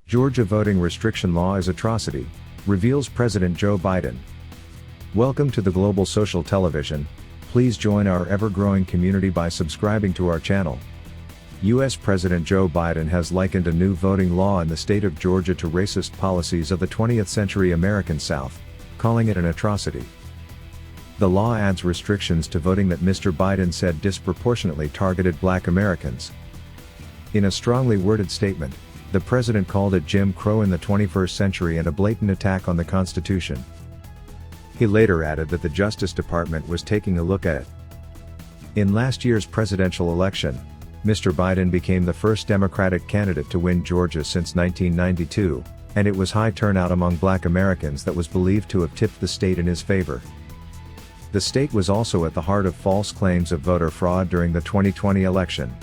Georgia voting restriction law is atrocity, reveals President Joe Biden. Welcome to the Global Social Television. Please join our ever-growing community by subscribing to our channel. U.S. President Joe Biden has likened a new voting law in the state of Georgia to racist policies of the 20th century American South, calling it an atrocity. The law adds restrictions to voting that Mr. Biden said disproportionately targeted Black Americans. In a strongly worded statement, the president called it Jim Crow in the 21st century and a blatant attack on the Constitution. He later added that the Justice Department was taking a look at it. In last year's presidential election, Mr. Biden became the first Democratic candidate to win Georgia since 1992, and it was high turnout among Black Americans that was believed to have tipped the state in his favor. The state was also at the heart of false claims of voter fraud during the 2020 election.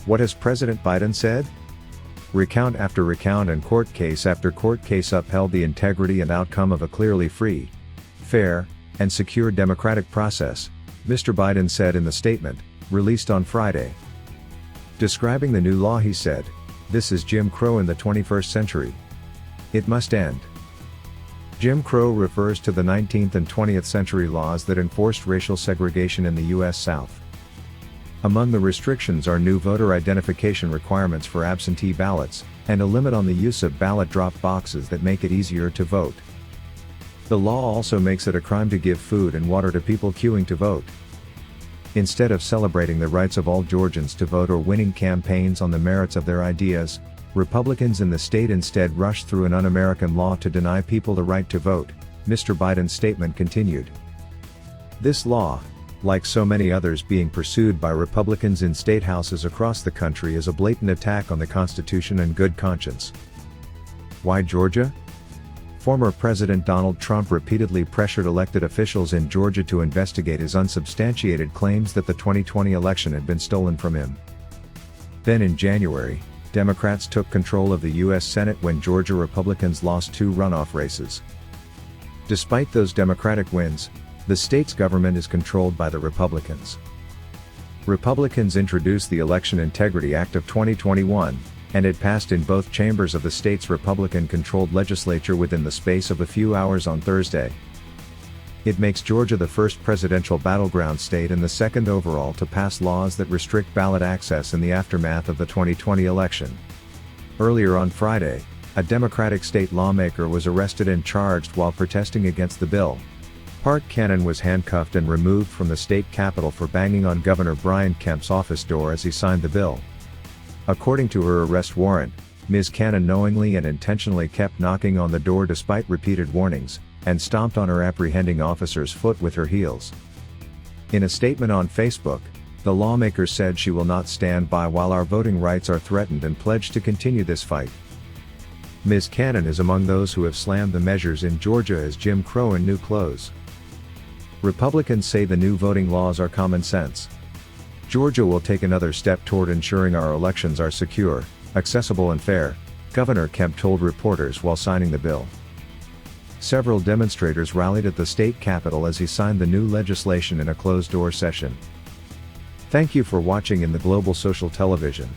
What has President Biden said? Recount after recount and court case after court case upheld the integrity and outcome of a clearly free, fair, and secure democratic process, Mr. Biden said in the statement, released on Friday. Describing the new law, he said, "This is Jim Crow in the 21st century. It must end." Jim Crow refers to the 19th and 20th century laws that enforced racial segregation in the U.S. South. Among the restrictions are new voter identification requirements for absentee ballots, and a limit on the use of ballot drop boxes that make it easier to vote. The law also makes it a crime to give food and water to people queuing to vote. Instead of celebrating the rights of all Georgians to vote or winning campaigns on the merits of their ideas, Republicans in the state instead rushed through an un-American law to deny people the right to vote, Mr. Biden's statement continued. This law, like so many others being pursued by Republicans in state houses across the country, is a blatant attack on the Constitution and good conscience. Why Georgia? Former President Donald Trump repeatedly pressured elected officials in Georgia to investigate his unsubstantiated claims that the 2020 election had been stolen from him. Then in January, Democrats took control of the U.S. Senate when Georgia Republicans lost two runoff races. Despite those Democratic wins, the state's government is controlled by the Republicans. Republicans introduced the Election Integrity Act of 2021, and it passed in both chambers of the state's Republican-controlled legislature within the space of a few hours on Thursday. It makes Georgia the first presidential battleground state and the second overall to pass laws that restrict ballot access in the aftermath of the 2020 election. Earlier on Friday, a Democratic state lawmaker was arrested and charged while protesting against the bill. Park Cannon was handcuffed and removed from the state capitol for banging on Governor Brian Kemp's office door as he signed the bill. According to her arrest warrant, Ms. Cannon knowingly and intentionally kept knocking on the door despite repeated warnings, and stomped on her apprehending officer's foot with her heels. In a statement on Facebook, the lawmaker said she will not stand by while our voting rights are threatened and pledged to continue this fight. Ms. Cannon is among those who have slammed the measures in Georgia as Jim Crow in new clothes. Republicans say the new voting laws are common sense. Georgia will take another step toward ensuring our elections are secure, accessible and fair, Governor Kemp told reporters while signing the bill. Several demonstrators rallied at the state capitol as he signed the new legislation in a closed-door session. Thank you for watching in the Global Social Television.